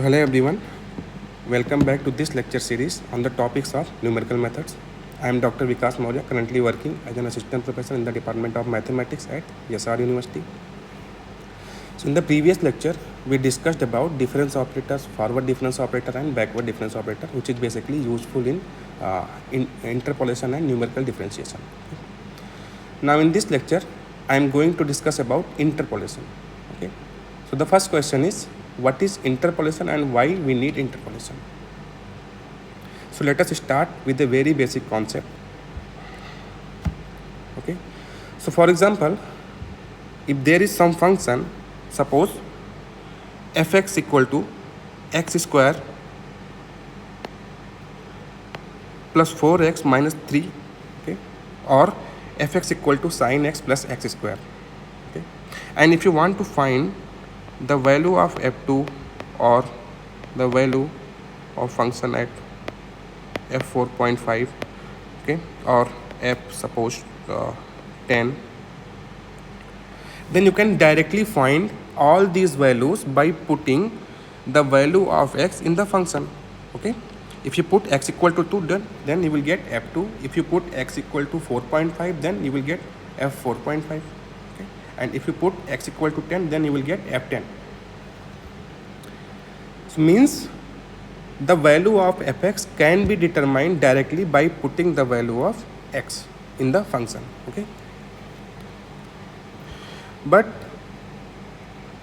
hello everyone. Welcome back to this lecture series on the topics of numerical methods. I am Dr. Vikas Maurya, currently working as an assistant professor in the Department of Mathematics at SR University. So in the previous lecture, we discussed about difference operators, forward difference operator and backward difference operator, which is basically useful in interpolation and numerical differentiation. Now in this lecture, I am going to discuss about interpolation. Okay. So the first question is, what is interpolation and why we need interpolation? So let us start with a very basic concept. Okay. So for example, if there is some function, suppose fx equal to x square plus 4x minus 3, okay, or fx equal to sin x plus x square. Okay. And if you want to find the value of f2 or the value of function at f4.5, okay, or f suppose 10, then you can directly find all these values by putting the value of x in the function. Okay, if you put x equal to 2, then you will get f2. If you put x equal to 4.5, then you will get f4.5. Okay, and if you put x equal to 10, then you will get f10. So means the value of fx can be determined directly by putting the value of x in the function. Okay, but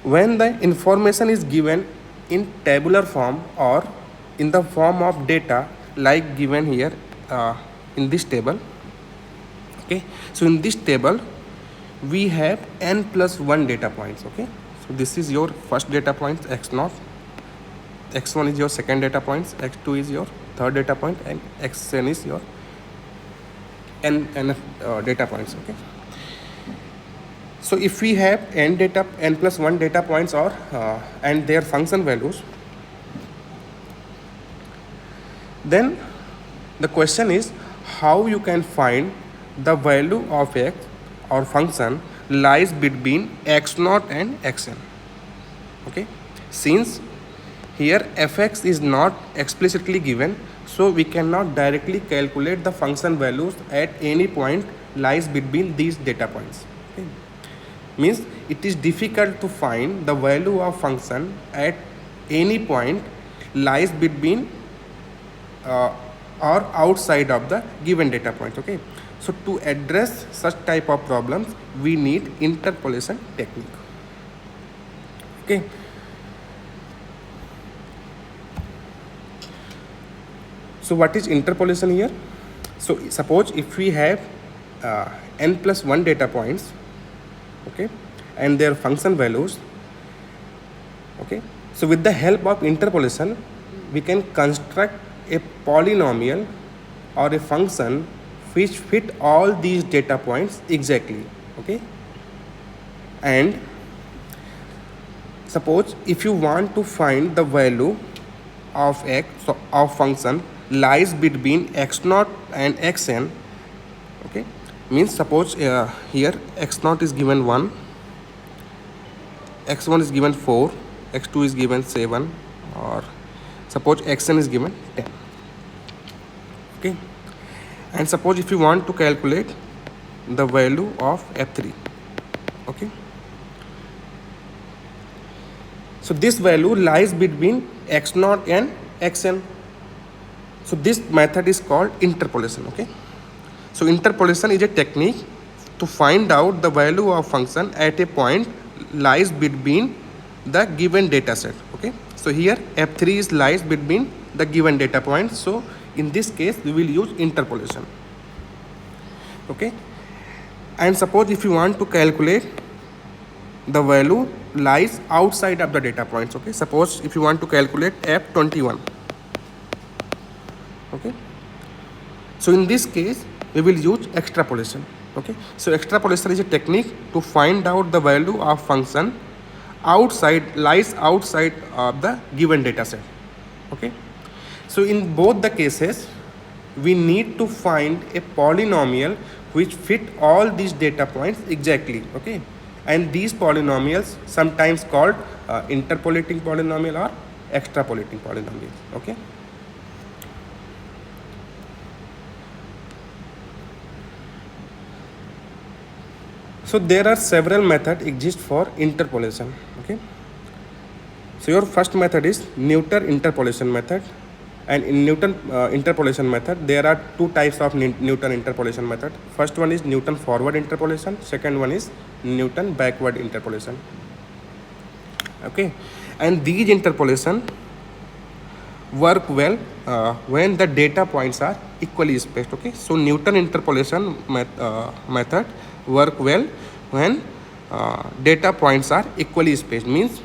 when the information is given in tabular form or in the form of data like given here in this table, okay, so in this table we have n plus 1 data points. Okay, so this is your first data point x0, x1 is your second data point, x2 is your third data point, and xn is your n data points. Okay, so if we have n plus 1 data points or and their function values, then the question is how you can find the value of x or function lies between x0 and xn. Okay, since here fx is not explicitly given, so we cannot directly calculate the function values at any point lies between these data points. Okay, means it is difficult to find the value of function at any point lies between or outside of the given data point. Okay, so to address such type of problems, we need interpolation technique. Okay, so what is interpolation here? So suppose if we have n plus 1 data points, okay, and their function values, okay, so with the help of interpolation we can construct a polynomial or a function which fit all these data points exactly. Okay, and suppose if you want to find the value of x, so of function lies between x0 and xn, okay, means suppose here x0 is given 1, x1 is given 4, x2 is given 7, or suppose xn is given 10. Okay, and suppose if you want to calculate the value of f3, okay, so this value lies between x0 and xn. So this method is called interpolation. Okay, so interpolation is a technique to find out the value of function at a point lies between the given data set. Okay, so here f3 is lies between the given data points, so in this case we will use interpolation. Okay, and suppose if you want to calculate the value lies outside of the data points. Okay, suppose if you want to calculate f21. Okay, so in this case we will use extrapolation. Okay, so extrapolation is a technique to find out the value of function lies outside of the given data set. Okay, so in both the cases we need to find a polynomial which fit all these data points exactly. Okay, and these polynomials sometimes called interpolating polynomial or extrapolating polynomials. Okay. So there are several methods exist for interpolation. Okay. So your first method is Newton interpolation method, and in Newton interpolation method there are two types of Newton interpolation method. First one is Newton forward interpolation. Second one is Newton backward interpolation. Okay, and these interpolation work well when the data points are equally spaced. Okay, so Newton interpolation method work well when data points are equally spaced, means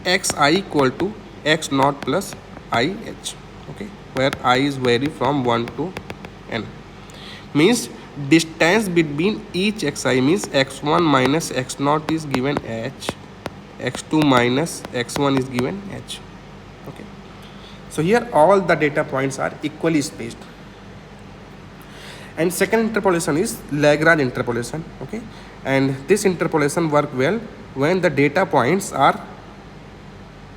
xi equal to x naught plus I h. Okay, where I is vary from 1 to n, means distance between each xi means x1 minus x naught is given h, x2 minus x1 is given h. Okay, so here all the data points are equally spaced. And second interpolation is Lagrange interpolation. Okay, and this interpolation work well when the data points are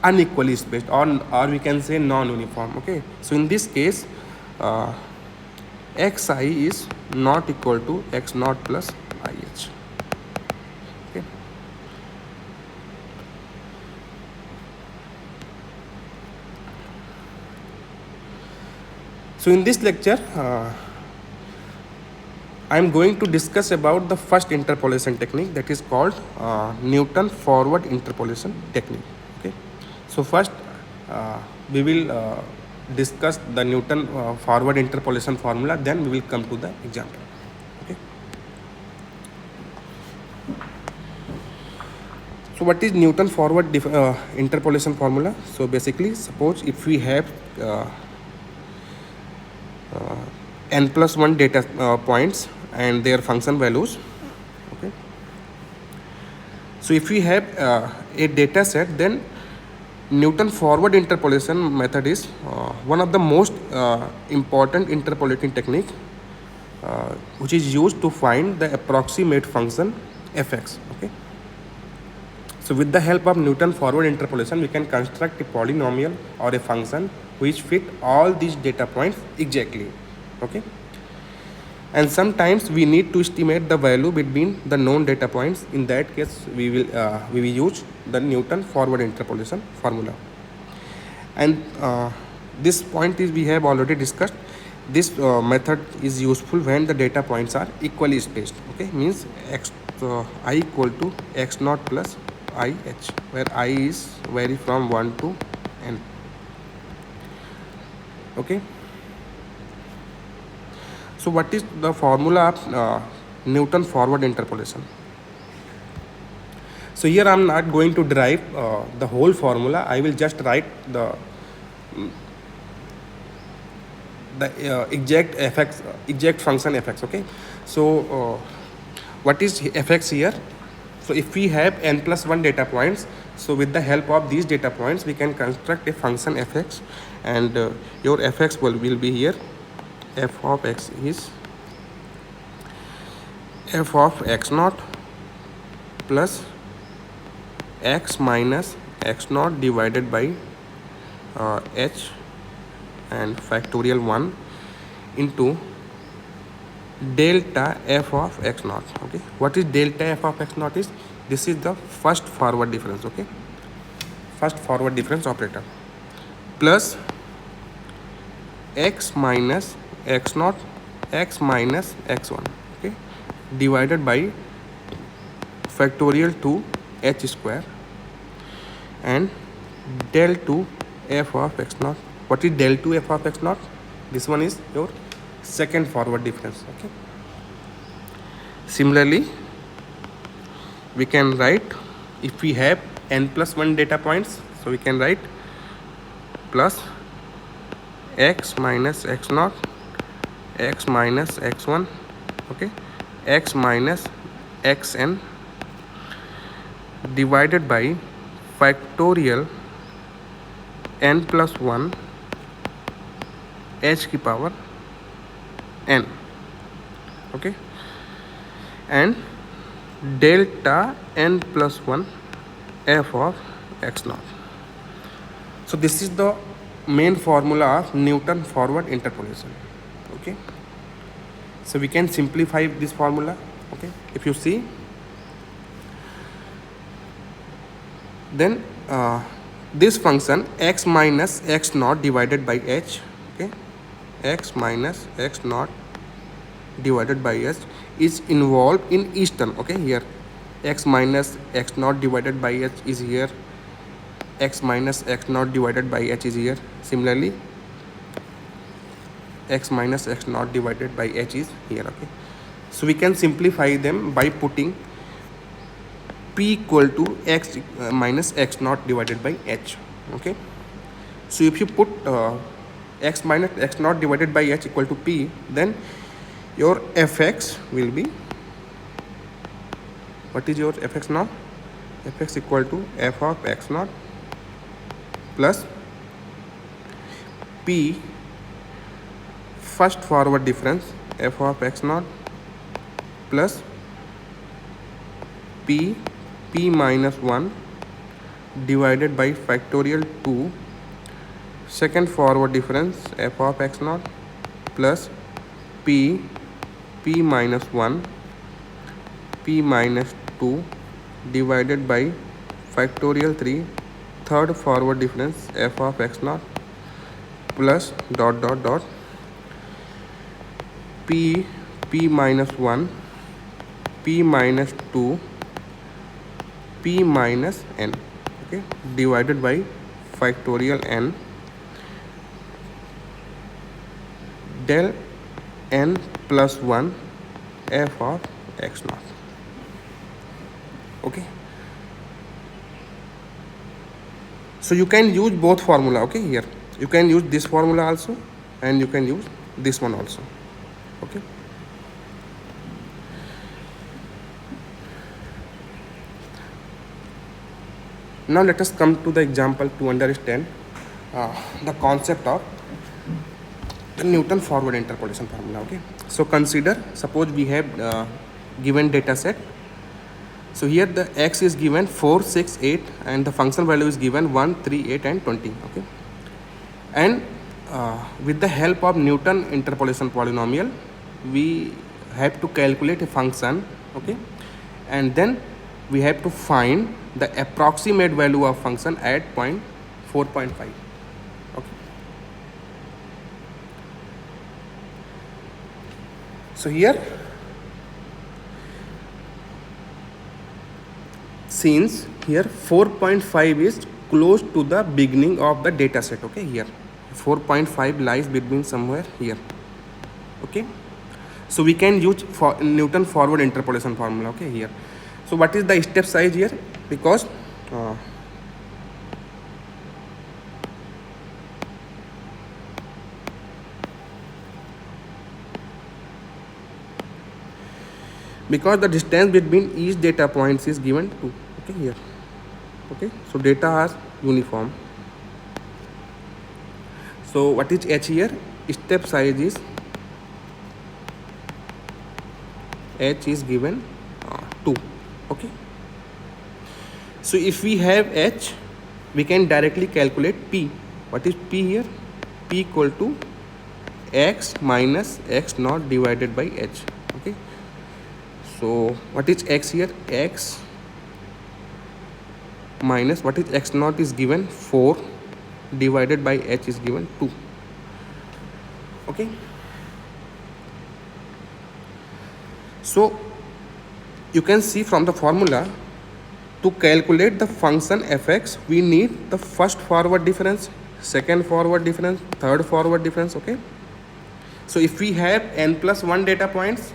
unequally spaced, or we can say non-uniform. Okay, so in this case xi is not equal to x naught plus ih. Okay, so in this lecture I am going to discuss about the first interpolation technique, that is called Newton forward interpolation technique. Okay, so first we will discuss the Newton forward interpolation formula, then we will come to the example. Okay, so what is Newton forward interpolation formula? So basically, suppose if we have n plus 1 data points and their function values. Okay, so if we have a data set, then Newton forward interpolation method is one of the most important interpolating technique which is used to find the approximate function fx. Okay, so with the help of Newton forward interpolation we can construct a polynomial or a function which fit all these data points exactly. Okay, and sometimes we need to estimate the value between the known data points. In that case we will use the Newton forward interpolation formula. And this point is we have already discussed. This method is useful when the data points are equally spaced. Okay, means I equal to x naught plus I h, where I is vary from 1 to n. Okay, so what is the formula of Newton forward interpolation? So here I am not going to derive the whole formula. I will just write the exact function fx. Okay, so what is fx here? So if we have n plus 1 data points, so with the help of these data points we can construct a function fx, and your fx will be here. F of x is f of x naught plus x minus x naught divided by h and factorial 1 into delta f of x naught. Okay, what is delta f of x naught? Is this is the first forward difference. Okay, first forward difference operator, plus x minus x naught x minus x1. Okay, divided by factorial 2 h square and del 2 f of x naught. What is del 2 f of x naught? This one is your second forward difference. Okay, similarly we can write, if we have n plus 1 data points, so we can write plus x minus x naught x minus x1. Okay, x minus xn divided by factorial n plus 1 h की power n. Okay, and delta n plus 1 f of x naught. So this is the main formula of Newton forward interpolation. Okay, so we can simplify this formula. Okay, if you see, then this function x minus x naught divided by h, okay, x minus x naught divided by h is involved in each term. Okay, here x minus x naught divided by h is here, x minus x naught divided by h is here. Similarly, x minus x naught divided by h is here. Okay, so we can simplify them by putting p equal to x minus x naught divided by h. Okay, so if you put x minus x naught divided by h equal to p, then your fx will be, what is your fx now? Fx equal to f of x naught plus p first forward difference f of x naught plus p minus 1 divided by factorial 2 second forward difference f of x naught plus p minus 1 p minus 2 divided by factorial 3 third forward difference f of x naught plus dot dot dot p minus 1 p minus 2 p minus n, okay, divided by factorial n del n plus 1 f of x naught. Okay, so you can use both formula. Okay, here you can use this formula also and you can use this one also. Okay, now let us come to the example to understand the concept of the Newton forward interpolation formula. Okay, so consider, suppose we have given data set. So here the x is given 4, 6, 8 and the function value is given 1, 3, 8 and 20. Okay, and with the help of Newton interpolation polynomial, we have to calculate a function. Okay, and then we have to find the approximate value of function at point 4.5. Okay, so here, since here 4.5 is close to the beginning of the data set. Okay, here 4.5 lies between somewhere here. Okay, so we can use for Newton forward interpolation formula. Okay, here, so what is the step size here? Because the distance between each data points is given 2. Okay, here. Okay, so data are uniform. So what is h here? Step size is h is given 2. Okay, so if we have h, we can directly calculate p. What is p here? P equal to x minus x naught divided by h. Okay, so what is x here? X minus, what is x naught is given 4 divided by h is given 2. Okay, so you can see from the formula, to calculate the function fx, we need the first forward difference, second forward difference, third forward difference. Okay, so if we have n plus 1 data points,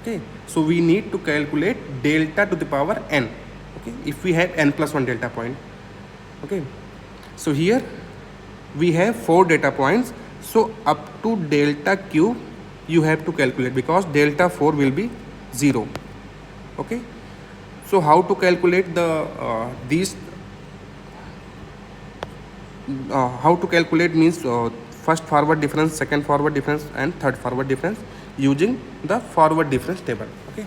okay, so we need to calculate delta to the power n. Okay, if we have n plus 1 data point. Okay, so here we have 4 data points, so up to delta q you have to calculate, because delta 4 will be 0. Okay, so how to calculate the these how to calculate means first forward difference, second forward difference and third forward difference using the forward difference table. Okay,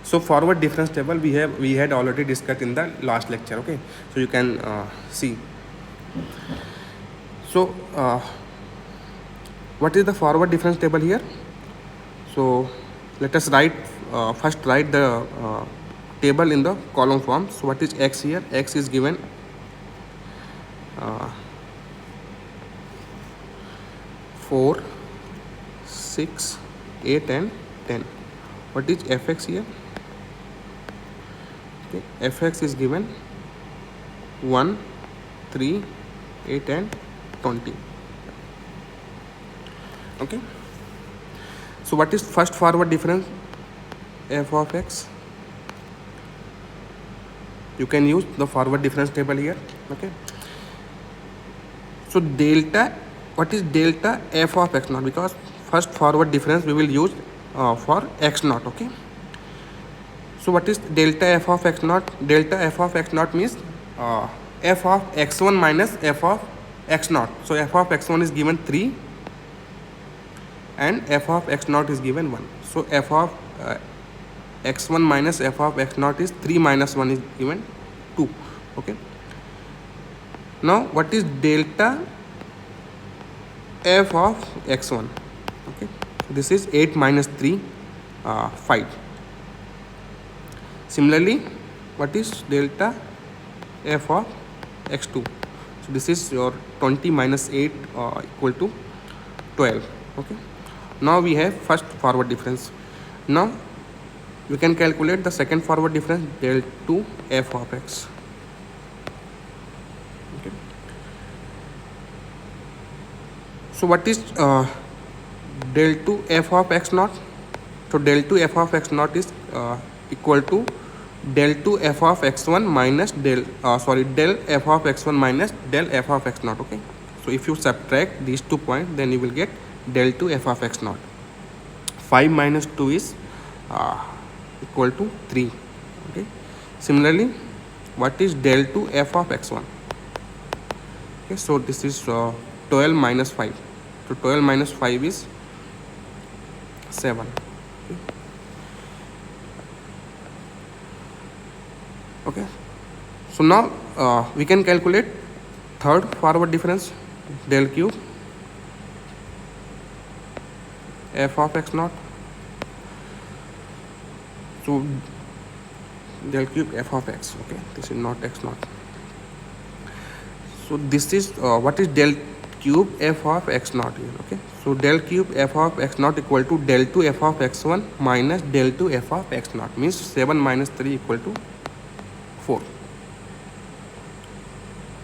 So forward difference table we had already discussed in the last lecture. Okay, so you can see. So what is the forward difference table here? So let us first write the table in the column form. So what is x here? X is given 4, 6, 8 and 10. What is fx here? Okay, fx is given 1, 3, 8 and 20. Okay, so what is first forward difference? F of x. You can use the forward difference table here. Okay, so delta, what is delta f of x naught? Because first forward difference we will use for x naught. Okay, so what is delta f of x naught? Delta f of x naught means f of x1 minus f of x naught. So f of x1 is given 3 and f of x naught is given 1. So f of x1 minus f of x naught is 3 minus 1 is given 2. Okay, now what is delta f of x1? Okay, this is 8 minus 3, 5. Similarly, what is delta f of x2? So this is your 20 minus 8 equal to 12. Okay, now we have first forward difference. Now we can calculate the second forward difference, del 2 f of x. Okay, so what is del 2 f of x naught? So del 2 f of x naught is equal to del 2 f of x1 minus del f of x1 minus del f of x naught. Okay, so if you subtract these 2 points, then you will get del 2 f of x naught. 5 minus 2 is equal to 3. Okay, similarly, what is del 2 f of x1? Okay, so this is 12 minus 5. So 12 minus 5 is 7. Okay, so now we can calculate third forward difference, del cube f of x naught. So del cube f of x. Okay, this is not x naught. So this is what is del cube f of x naught here. Okay, so del cube f of x naught equal to del 2 f of x1 minus del 2 f of x naught, means 7 minus 3 equal to 4.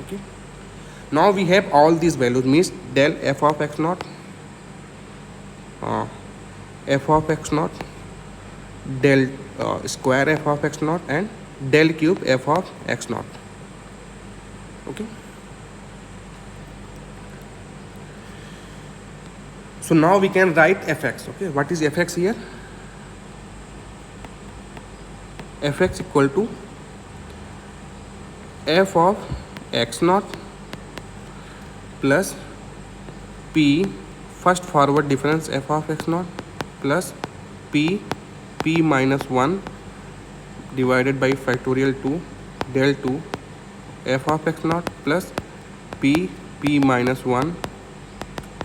Okay, now we have all these values, means del f of x naught, f of x naught, del square f of x naught and del cube f of x naught. Okay, so now we can write fx. Okay, what is fx here? Fx equal to f of x naught plus p first forward difference f of x naught plus p minus 1 divided by factorial 2 del 2 f of x naught plus p minus 1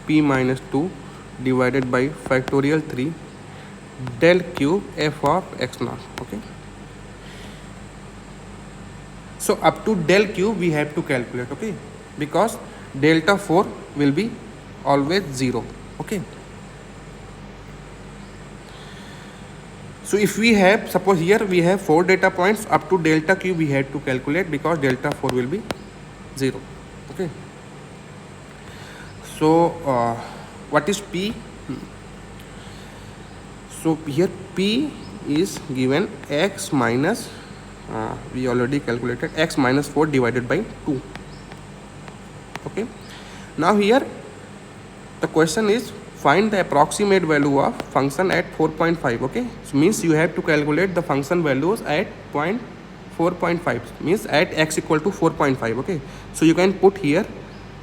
p minus 2 divided by factorial 3 del cube f of x naught. Okay, so up to del cube we have to calculate. Okay, because delta 4 will be always 0. Okay, so if we have, suppose here we have 4 data points, up to delta cube we have to calculate because delta 4 will be 0. Okay, so what is p? So here p is given x minus we already calculated x minus 4 divided by 2. Okay, now here the question is find the approximate value of function at 4.5. Okay, so means you have to calculate the function values at point 4.5, means at x equal to 4.5. Okay, so you can put here,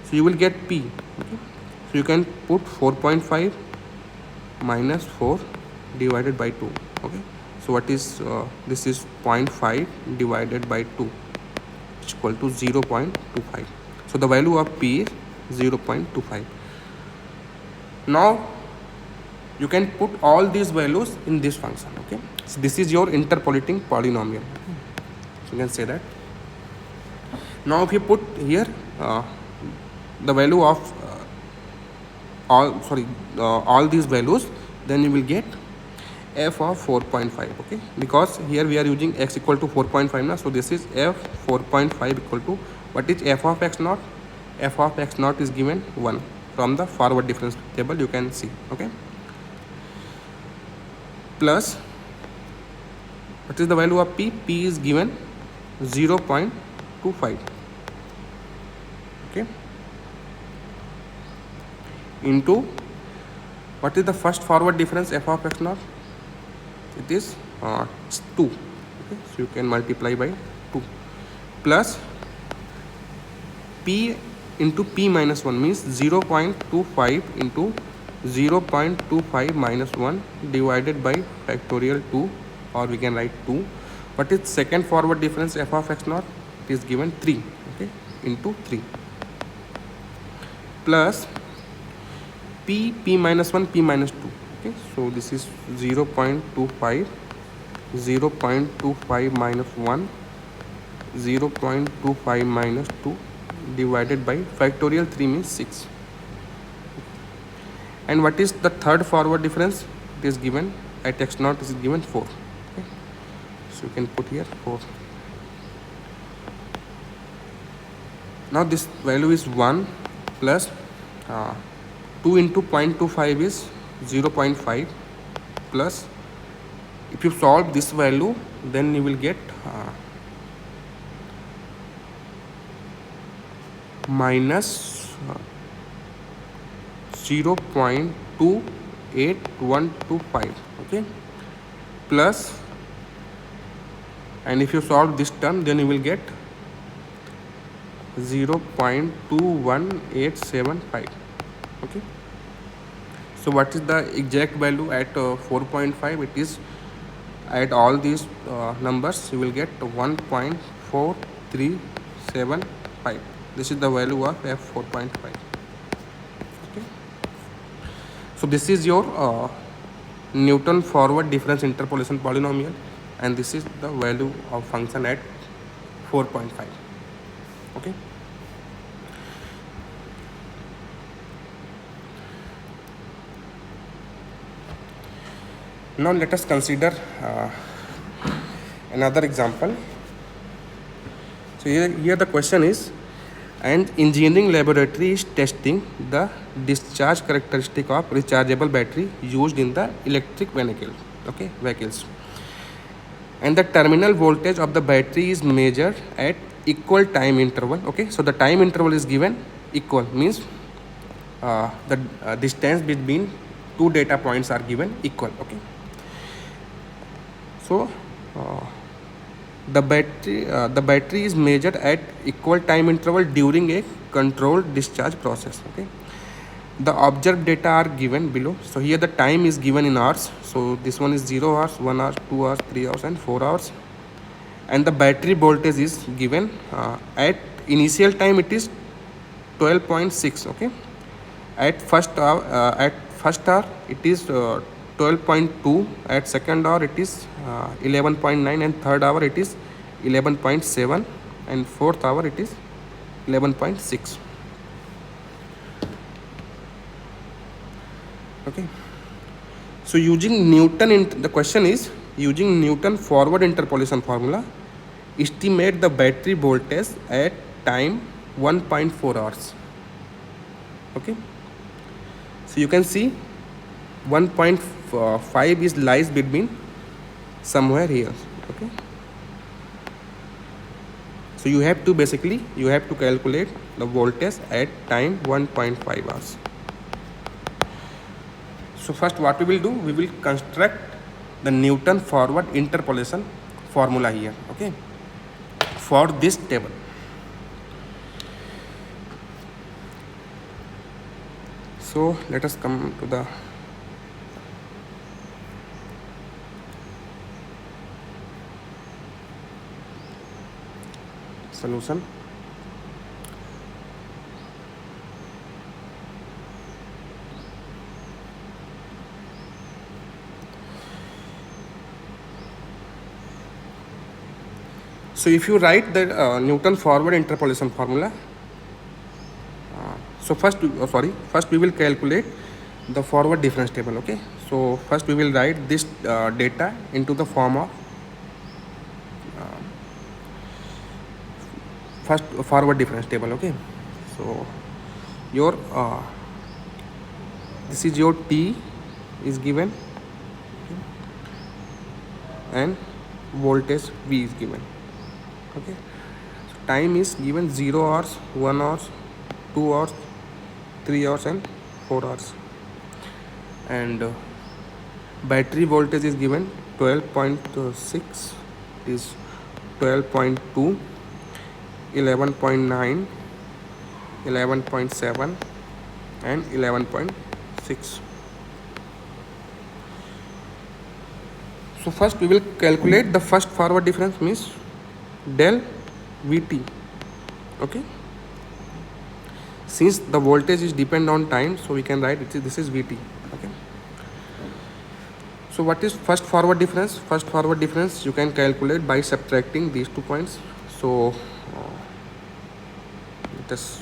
so you will get p. Okay, so you can put 4.5 minus 4 divided by 2. Okay, So what is this is 0.5 divided by 2, which is equal to 0.25. So the value of p is 0.25. Now you can put all these values in this function. Okay, so this is your interpolating polynomial. So you can say that. Now if you put here the value of all these values, then you will get f of 4.5. okay, because here we are using x equal to 4.5 now, so this is f 4.5 equal to what is f of x naught. F of x naught is given 1 from the forward difference table, you can see. Okay, plus what is the value of p? P is given 0.25. okay, into what is the first forward difference f of x naught? It is 2. Okay, so you can multiply by 2 plus p into p minus 1 means 0.25 into 0.25 minus 1 divided by factorial 2, or we can write 2. What is second forward difference f of x naught? It is given 3. Okay, into 3 plus p minus 1, p minus 2. Okay, so this is 0.25 minus 1, 0.25 minus 2 divided by factorial 3 means 6. And what is the third forward difference? It is given at x naught, is given 4. Okay, so you can put here 4. Now this value is 1 plus 2 into 0.25 is 0.5 plus, if you solve this value, then you will get minus 0.28125. okay, plus, and if you solve this term, then you will get 0.21875. okay, so what is the exact value at 4.5? It is, at all these numbers, you will get 1.4375. This is the value of f 4.5. okay, so this is your Newton forward difference interpolation polynomial, and this is the value of function at 4.5. okay, now let us consider another example. So here the question is, an engineering laboratory is testing the discharge characteristic of rechargeable battery used in the electric vehicles, and the terminal voltage of the battery is measured at equal time interval. Okay, so the time interval is given equal, means the distance between two data points are given equal. Okay, so the battery is measured at equal time interval during a controlled discharge process. Okay, the observed data are given below. So here the time is given in hours, so this one is 0 hours, 1 hour, 2 hours, 3 hours and 4 hours, and the battery voltage is given at initial time it is 12.6. okay, at first hour it is 12.2, at second hour it is 11.9, and third hour it is 11.7, and fourth hour it is 11.6. okay, so using Newton, the question is, using Newton forward interpolation formula, estimate the battery voltage at time 1.4 hours. okay, so you can see 1.5 is lies between somewhere here. okay, so you have to calculate the voltage at time 1.5 hours. So first what we will do, we will construct the Newton forward interpolation formula here. Okay, for this table. So let us come to the solution. So if you write the Newton forward interpolation formula, so first we will calculate the forward difference table. Okay, so first we will write this data into the form of first forward difference table. Okay, so your this is your T is given, and voltage V is given. Okay, so time is given 0 hours, 1 hours, 2 hours, 3 hours and 4 hours, and battery voltage is given 12.6, is 12.2, 11.9, 11.7 and 11.6. So first we will calculate the first forward difference, means del Vt. Okay, since the voltage is depend on time, so we can write this is Vt. Okay, so what is first forward difference? First forward difference you can calculate by subtracting these 2 points. So this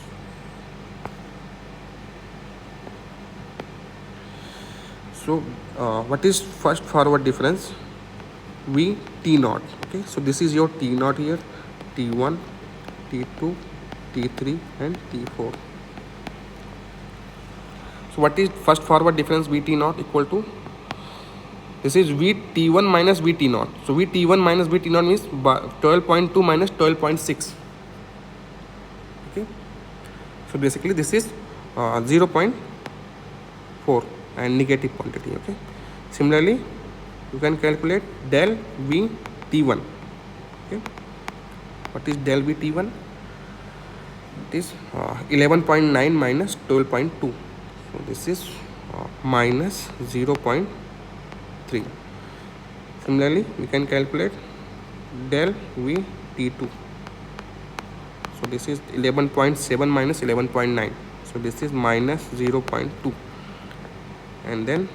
what is first forward difference? V T naught. Okay, so this is your T naught here, T1, T2, T3 and T4. So what is first forward difference? Vt naught equal to, this is Vt1 minus Vt naught. So Vt1 minus Vt naught means 12.2 minus 12.6. Okay, so basically this is 0.4 and negative quantity. Okay, similarly you can calculate del Vt1. Okay, what is del Vt1? It is 11.9 minus 12.2. So this is minus 0.3. Similarly we can calculate del Vt2. So this is 11.7 minus 11.9. So this is minus 0.2. And then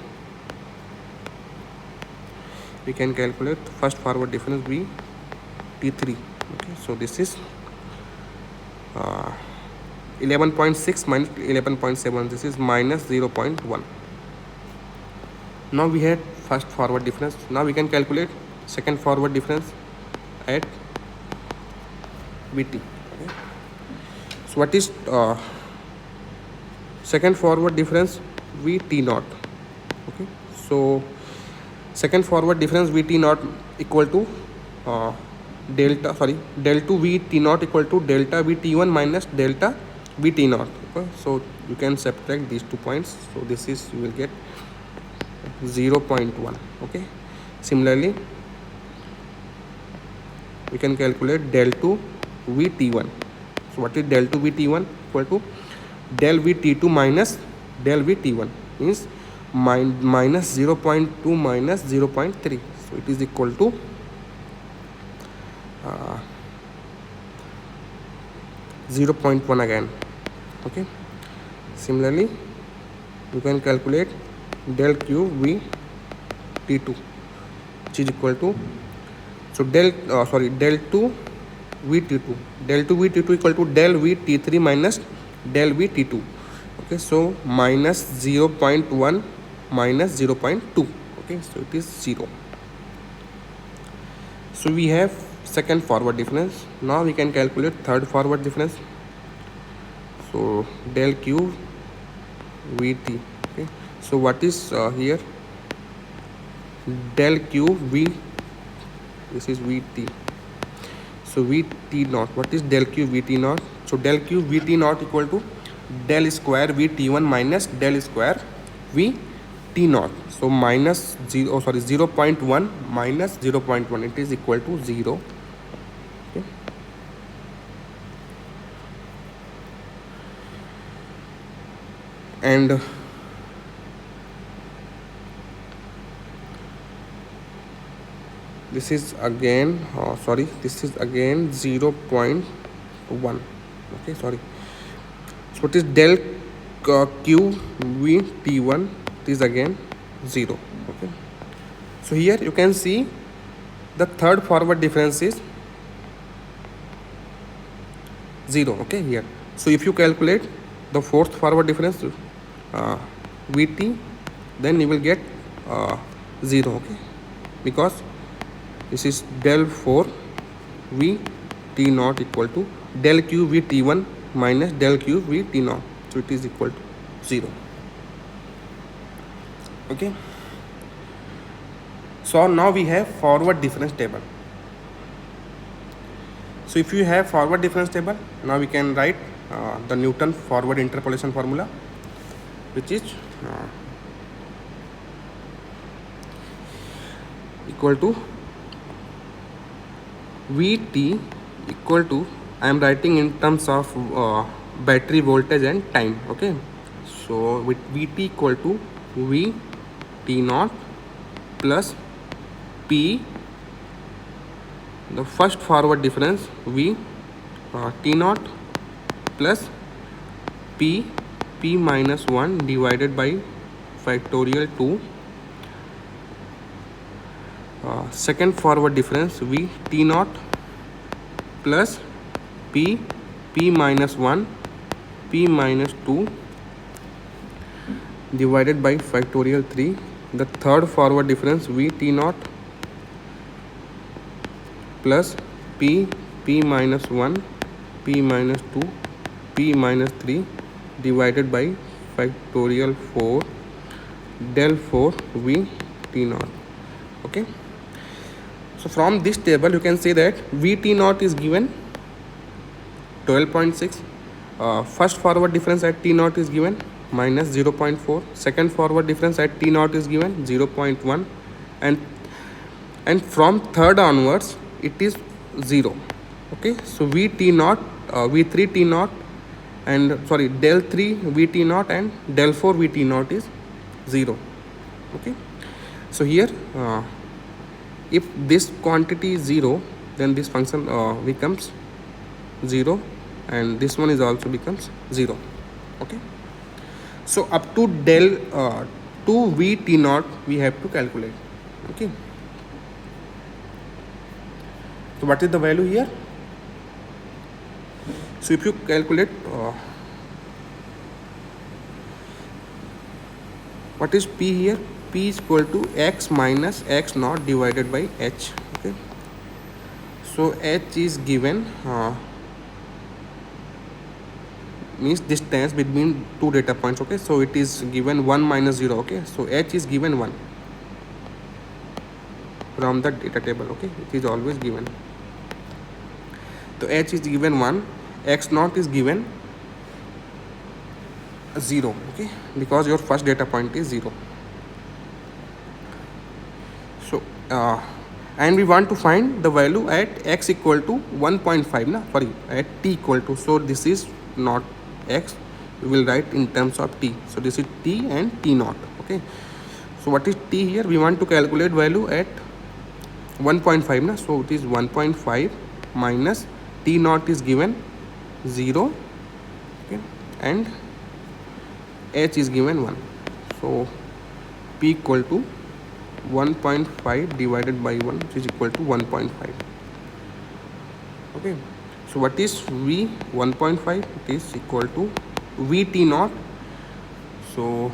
we can calculate first forward difference Vt3. Okay, so this is 11.6 minus 11.7. This is minus 0.1. Now we had first forward difference. Now we can calculate second forward difference at Vt. Okay, so what is second forward difference? Vt naught. Okay, so second forward difference Vt naught equal to del 2 Vt naught equal to delta Vt1 minus delta Vt naught. Okay, so you can subtract these 2 points. So this is, you will get 0.1. Okay, similarly we can calculate del 2 Vt1. So what is del 2 Vt1? Equal to del Vt2 minus del Vt1, means minus 0.2 minus 0.3. So it is equal to 0.1 again. Okay, similarly you can calculate del Q Vt2, which is equal to, so del 2 Vt2, del 2 Vt2 equal to del Vt3 minus del Vt2. Okay, so minus 0.1 minus 0.2. Okay, so it is 0. So we have second forward difference. Now we can calculate third forward difference. So del Q Vt. Okay, so what is here? Del Q V, this is Vt. So Vt naught, what is del Q Vt naught? So del Q Vt naught equal to del square Vt1 minus del square Vt naught. So minus 0.1 minus 0.1, it is equal to 0. Okay, and this is again this is again 0.1 1. Okay, sorry. So it is del q v t1 is again 0. Okay, so here you can see the third forward difference is 0. Okay, here, so if you calculate the fourth forward difference vt, then you will get 0. Okay, because this is del 4 v t naught equal to del q v t1 minus del q v t naught, so it is equal to 0. Okay, so now we have forward difference table. So if you have forward difference table, now we can write the Newton forward interpolation formula, which is equal to Vt equal to, I am writing in terms of battery voltage and time. Okay, so with Vt equal to V T naught plus P, the first forward difference V T naught plus P minus 1 divided by factorial 2, second forward difference V T naught plus P minus 1 P minus 2 divided by factorial 3, the third forward difference V T naught plus P minus 1 P minus 2 P minus 3 divided by factorial 4 del 4 V T naught. Okay, so from this table you can say that V T naught is given 12.6, first forward difference at T naught is given minus 0.4, second forward difference at T naught is given 0.1, and from third onwards it is 0. Okay, so V T naught, V3 T naught, and sorry, del 3 V T naught and del 4 V T naught is 0. Okay, so here if this quantity is 0, then this function becomes 0, and this one is also becomes 0. Okay, so up to del 2 V T naught we have to calculate. Okay, so what is the value here? So if you calculate what is P here, P is equal to x minus x naught divided by h. Okay, so h is given means distance between two data points. Okay, so it is given 1 minus 0. Okay, so h is given 1 from the data table. Okay, it is always given. So h is given 1, x naught is given 0. Okay, because your first data point is 0. So and we want to find the value at x equal to 1.5 na, sorry, at t equal to, so this is not x, we will write in terms of t, so this is t and t naught. Okay, so what is t here? We want to calculate value at 1.5 na, so it is 1.5 minus t naught is given 0. Okay, and h is given 1, so p equal to 1.5 divided by 1, which is equal to 1.5. Okay, so what is v 1.5? It is equal to v t naught, so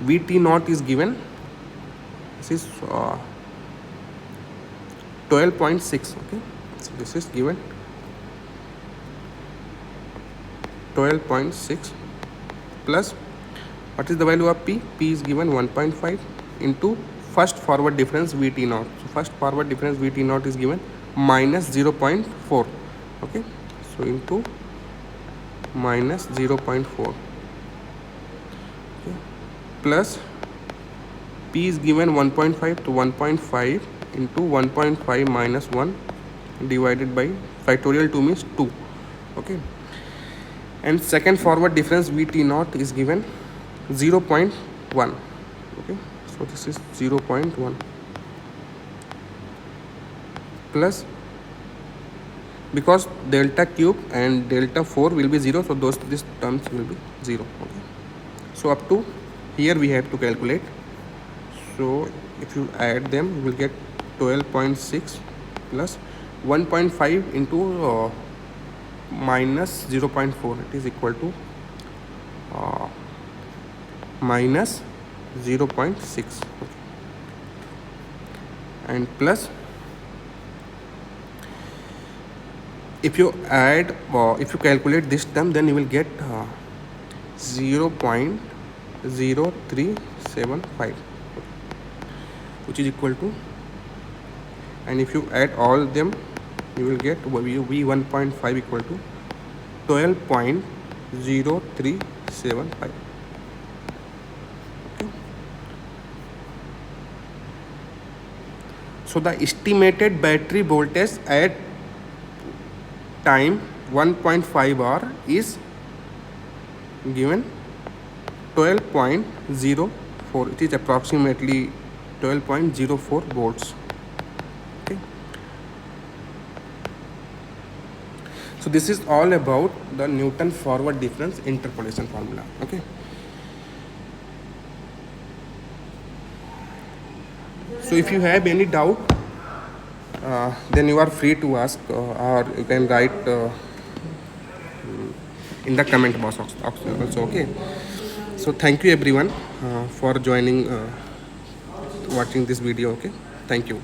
v t naught is given, this is 12.6. okay, so this is given 12.6 plus what is the value of p? P is given 1.5 into first forward difference Vt naught. So first forward difference Vt naught is given minus 0.4. Okay, so into minus 0.4. Okay, plus p is given 1.5, to 1.5 into 1.5 minus 1 divided by factorial 2 means 2. Okay, and second forward difference Vt naught is given 0.1. Okay, so this is 0.1 plus because delta cube and delta 4 will be 0, so these terms will be 0. Okay. So up to here we have to calculate. So if you add them, you will get 12.6 plus 1.5 into minus 0.4. It is equal to minus 0.6. Okay. And plus, if you add if you calculate this term, then you will get 0.0375, which is equal to, and if you add all them, you will get v1.5 equal to 12.0375. Okay. So the estimated battery voltage at time 1.5 hour is given 12.04. It is approximately 12.04 volts. Okay. So this is all about the Newton forward difference interpolation formula. Okay. So if you have any doubt, then you are free to ask, or you can write in the comment box also. Okay. So thank you everyone for joining, watching this video. Okay. Thank you.